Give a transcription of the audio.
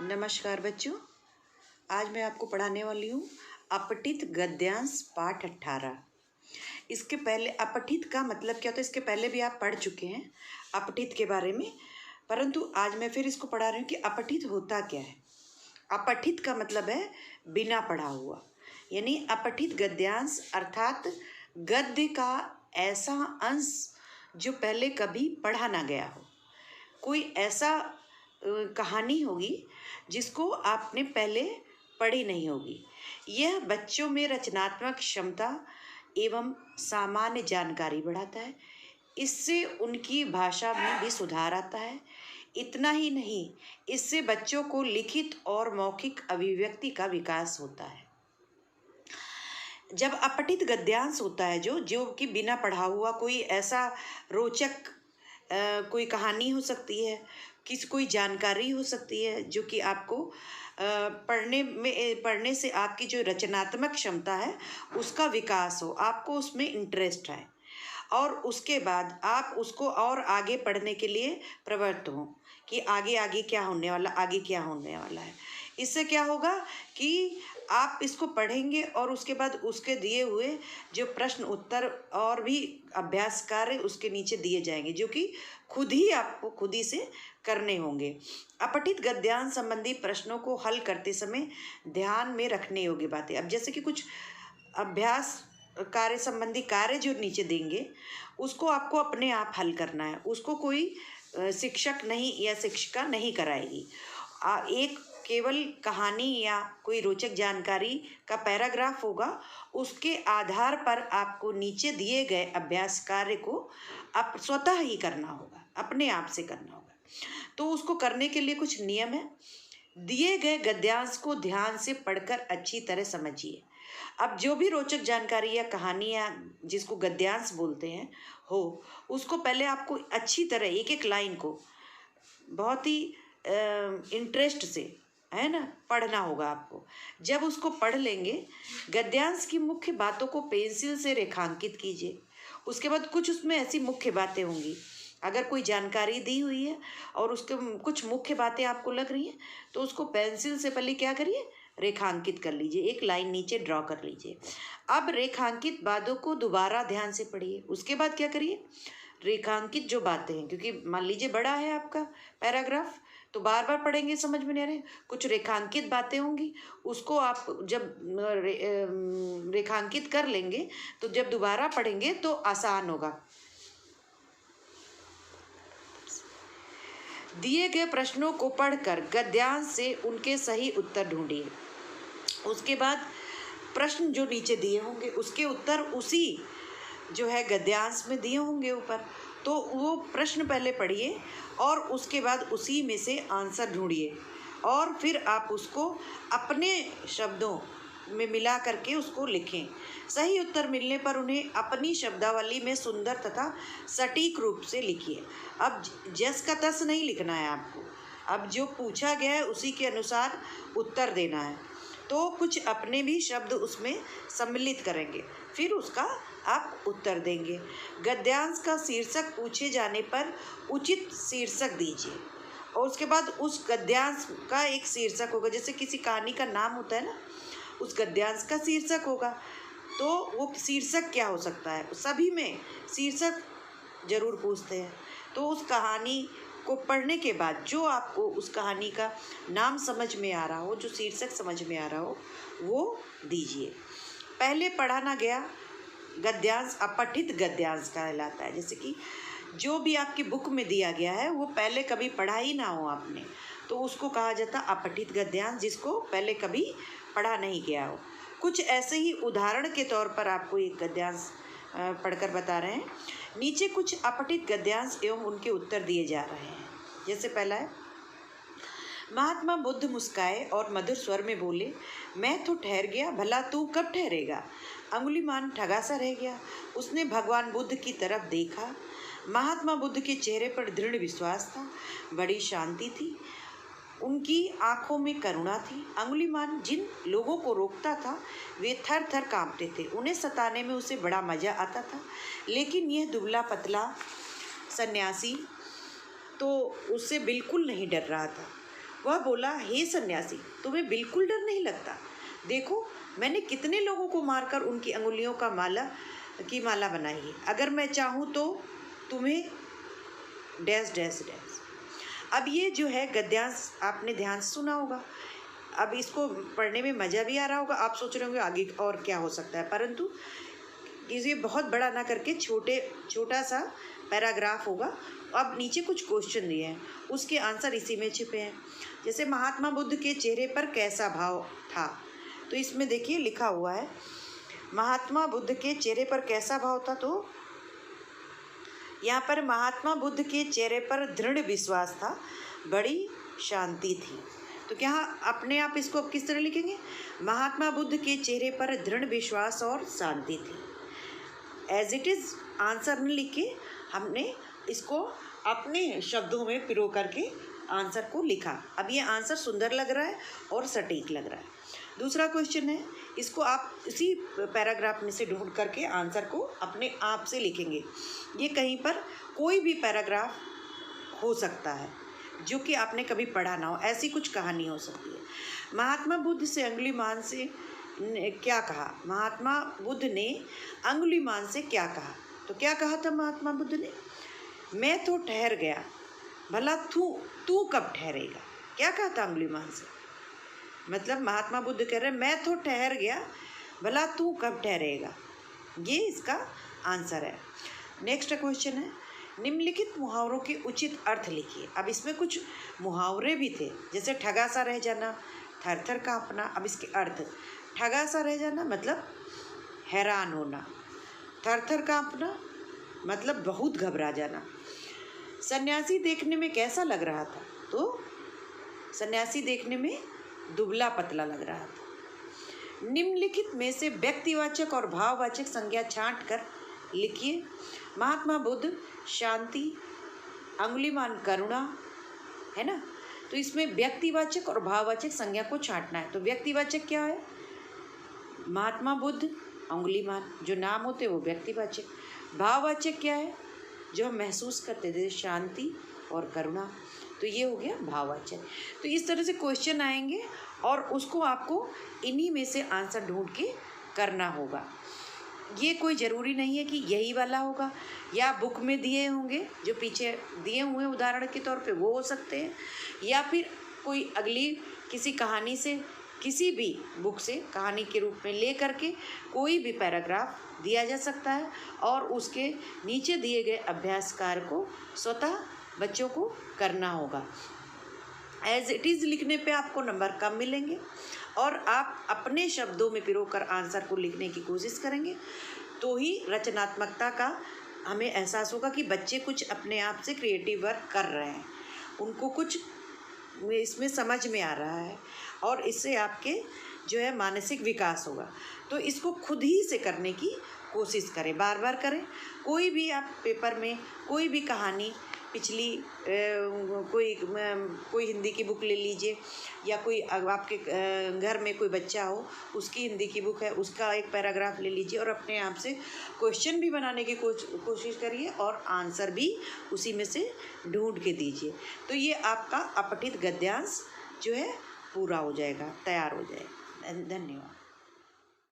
नमस्कार बच्चों। आज मैं आपको पढ़ाने वाली हूँ अपठित गद्यांश पाठ 18। इसके पहले अपठित का मतलब क्या होता है, इसके पहले भी आप पढ़ चुके हैं अपठित के बारे में, परंतु आज मैं फिर इसको पढ़ा रही हूँ कि अपठित होता क्या है। अपठित का मतलब है बिना पढ़ा हुआ, यानी अपठित गद्यांश अर्थात गद्य का ऐसा अंश जो पहले कभी पढ़ा ना गया हो। कोई ऐसा कहानी होगी जिसको आपने पहले पढ़ी नहीं होगी। यह बच्चों में रचनात्मक क्षमता एवं सामान्य जानकारी बढ़ाता है। इससे उनकी भाषा में भी सुधार आता है। इतना ही नहीं, इससे बच्चों को लिखित और मौखिक अभिव्यक्ति का विकास होता है। जब अपठित गद्यांश होता है जो कि बिना पढ़ा हुआ कोई ऐसा रोचक कोई कहानी हो सकती है, कोई जानकारी हो सकती है जो कि आपको पढ़ने से आपकी जो रचनात्मक क्षमता है उसका विकास हो, आपको उसमें इंटरेस्ट है और उसके बाद आप उसको और आगे पढ़ने के लिए प्रवृत्त हो कि आगे क्या होने वाला है। इससे क्या होगा कि आप इसको पढ़ेंगे और उसके बाद उसके दिए हुए जो प्रश्न उत्तर और भी अभ्यास कार्य उसके नीचे दिए जाएंगे जो कि आपको खुद ही से करने होंगे। अपठित गद्यांश संबंधी प्रश्नों को हल करते समय ध्यान में रखने योग्य बातें, अब जैसे कि कुछ अभ्यास कार्य संबंधी कार्य जो नीचे देंगे उसको आपको अपने आप हल करना है, उसको कोई शिक्षक नहीं या शिक्षिका नहीं कराएगी। एक केवल कहानी या कोई रोचक जानकारी का पैराग्राफ होगा, उसके आधार पर आपको नीचे दिए गए अभ्यास कार्य को आप स्वतः ही करना होगा, अपने आप से करना होगा। तो उसको करने के लिए कुछ नियम है। दिए गए गद्यांश को ध्यान से पढ़कर अच्छी तरह समझिए। अब जो भी रोचक जानकारी या कहानी या जिसको गद्यांश बोलते हैं उसको पहले आपको अच्छी तरह एक एक लाइन को बहुत ही इंटरेस्ट से, है ना, पढ़ना होगा आपको। जब उसको पढ़ लेंगे, गद्यांश की मुख्य बातों को पेंसिल से रेखांकित कीजिए। उसके बाद कुछ उसमें ऐसी मुख्य बातें होंगी, अगर कोई जानकारी दी हुई है और उसके कुछ मुख्य बातें आपको लग रही हैं तो उसको पेंसिल से पहले क्या करिए, रेखांकित कर लीजिए, एक लाइन नीचे ड्रॉ कर लीजिए। अब रेखांकित बातों को दोबारा ध्यान से पढ़िए। उसके बाद क्या करिए, रेखांकित जो बातें हैं, क्योंकि मान लीजिए बड़ा है आपका पैराग्राफ तो बार बार पढ़ेंगे समझ में नहीं आ रहे, कुछ रेखांकित बातें होंगी, उसको आप जब रेखांकित कर लेंगे तो जब दोबारा पढ़ेंगे तो आसान होगा। दिए गए प्रश्नों को पढ़कर गद्यांश से उनके सही उत्तर ढूंढिए। उसके बाद प्रश्न जो नीचे दिए होंगे उसके उत्तर उसी जो है गद्यांश में दिए होंगे ऊपर, तो वो प्रश्न पहले पढ़िए और उसके बाद उसी में से आंसर ढूंढिए और फिर आप उसको अपने शब्दों में मिला करके उसको लिखें। सही उत्तर मिलने पर उन्हें अपनी शब्दावली में सुंदर तथा सटीक रूप से लिखिए। अब जस का तस नहीं लिखना है आपको, अब जो पूछा गया है उसी के अनुसार उत्तर देना है, तो कुछ अपने भी शब्द उसमें सम्मिलित करेंगे, फिर उसका आप उत्तर देंगे। गद्यांश का शीर्षक पूछे जाने पर उचित शीर्षक दीजिए और उसके बाद उस गद्यांश का एक शीर्षक होगा, जैसे किसी कहानी का नाम होता है ना, उस गद्यांश का शीर्षक होगा, तो वो शीर्षक क्या हो सकता है, सभी में शीर्षक जरूर पूछते हैं। तो उस कहानी को पढ़ने के बाद जो आपको उस कहानी का नाम समझ में आ रहा हो, जो शीर्षक समझ में आ रहा हो, वो दीजिए। पहले पढ़ा ना गया गद्यांश अपठित गद्यांश कहलाता है। जैसे कि जो भी आपकी बुक में दिया गया है वो पहले कभी पढ़ा ही ना हो आपने, तो उसको कहा जाता है अपठित गद्यांश, जिसको पहले कभी पढ़ा नहीं गया हो। कुछ ऐसे ही उदाहरण के तौर पर आपको एक गद्यांश पढ़कर बता रहे हैं। नीचे कुछ अपठित गद्यांश एवं उनके उत्तर दिए जा रहे हैं। जैसे पहला है, महात्मा बुद्ध मुस्काए और मधुर स्वर में बोले, मैं तो ठहर गया, भला तू कब ठहरेगा। अंगुलीमान ठगा सा रह गया, उसने भगवान बुद्ध की तरफ देखा। महात्मा बुद्ध के चेहरे पर दृढ़ विश्वास था, बड़ी शांति थी, उनकी आंखों में करुणा थी। अंगुलीमान जिन लोगों को रोकता था वे थर थर कांपते थे, उन्हें सताने में उसे बड़ा मजा आता था। लेकिन यह दुबला पतला सन्यासी तो उससे बिल्कुल नहीं डर रहा था। वह बोला, हे सन्यासी, तुम्हें बिल्कुल डर नहीं लगता? देखो, मैंने कितने लोगों को मारकर उनकी अंगुलियों का माला बनाई है। अगर मैं चाहूँ तो तुम्हें डैश डैश डैश। अब ये जो है गद्यांश आपने ध्यान से सुना होगा। अब इसको पढ़ने में मज़ा भी आ रहा होगा। आप सोच रहे होंगे आगे और क्या हो सकता है, परंतु इसे बहुत बड़ा ना करके छोटा सा पैराग्राफ होगा। अब नीचे कुछ क्वेश्चन दिए हैं, उसके आंसर इसी में छिपे हैं। जैसे महात्मा बुद्ध के चेहरे पर कैसा भाव था, तो इसमें देखिए लिखा हुआ है महात्मा बुद्ध के चेहरे पर कैसा भाव था। तो यहाँ पर महात्मा बुद्ध के चेहरे पर दृढ़ विश्वास था, बड़ी शांति थी। तो क्या अपने आप इसको अब किस तरह लिखेंगे? महात्मा बुद्ध के चेहरे पर दृढ़ विश्वास और शांति थी। एज इट इज़ आंसर न लिख के हमने इसको अपने शब्दों में पिरो करके आंसर को लिखा। अब ये आंसर सुंदर लग रहा है और सटीक लग रहा है। दूसरा क्वेश्चन है, इसको आप इसी पैराग्राफ में से ढूंढ करके आंसर को अपने आप से लिखेंगे। ये कहीं पर कोई भी पैराग्राफ हो सकता है जो कि आपने कभी पढ़ा ना हो, ऐसी कुछ कहानी हो सकती है। महात्मा बुद्ध से अंगुलीमान से क्या कहा? महात्मा बुद्ध ने अंगुलीमान से क्या कहा? तो क्या कहा था महात्मा बुद्ध ने? मैं तो ठहर गया, भला तू कब ठहरेगा? क्या कहा था अंगुलीमान से? मतलब महात्मा बुद्ध कह रहे हैं मैं तो ठहर गया, भला तू कब ठहरेगा? ये इसका आंसर है। नेक्स्ट क्वेश्चन है, निम्नलिखित मुहावरों के उचित अर्थ लिखिए। अब इसमें कुछ मुहावरे भी थे, जैसे ठगा सा रह जाना, थर थर कांपना। अब इसके अर्थ, ठगा सा रह जाना मतलब हैरान होना, थर थर कांपना मतलब बहुत घबरा जाना। सन्यासी देखने में कैसा लग रहा था? तो सन्यासी देखने में दुबला पतला लग रहा था। निम्नलिखित में से व्यक्तिवाचक और भाववाचक संज्ञा छांट कर लिखिए। महात्मा बुद्ध शांति, अंगुलीमान करुणा, है ना? तो इसमें व्यक्तिवाचक और भाववाचक संज्ञा को छांटना है। तो व्यक्तिवाचक क्या है? महात्मा बुद्ध, अंगुलीमान, जो नाम होते वो व्यक्तिवाचक। भाववाचक क्या है? जो हम महसूस करते थे, शांति और करुणा, तो ये हो गया भाववाचक। तो इस तरह से क्वेश्चन आएंगे और उसको आपको इन्हीं में से आंसर ढूंढ के करना होगा। ये कोई ज़रूरी नहीं है कि यही वाला होगा, या बुक में दिए होंगे जो पीछे दिए हुए उदाहरण के तौर पे वो हो सकते हैं, या फिर कोई अगली किसी कहानी से, किसी भी बुक से कहानी के रूप में ले करके कोई भी पैराग्राफ दिया जा सकता है और उसके नीचे दिए गए अभ्यास कार्य को स्वतः बच्चों को करना होगा। एज इट इज़ लिखने पे आपको नंबर कम मिलेंगे और आप अपने शब्दों में पिरोकर आंसर को लिखने की कोशिश करेंगे, तो ही रचनात्मकता का हमें एहसास होगा कि बच्चे कुछ अपने आप से क्रिएटिव वर्क कर रहे हैं, उनको कुछ इसमें समझ में आ रहा है और इससे आपके जो है मानसिक विकास होगा। तो इसको खुद ही से करने की कोशिश करें, बार बार करें। कोई भी आप पेपर में कोई भी कहानी पिछली कोई हिंदी की बुक ले लीजिए, या कोई आपके घर में कोई बच्चा हो उसकी हिंदी की बुक है, उसका एक पैराग्राफ ले लीजिए और अपने आप से क्वेश्चन भी बनाने की कोशिश करिए और आंसर भी उसी में से ढूंढ के दीजिए। तो ये आपका अपठित गद्यांश जो है पूरा हो जाएगा, तैयार हो जाएगा। धन्यवाद।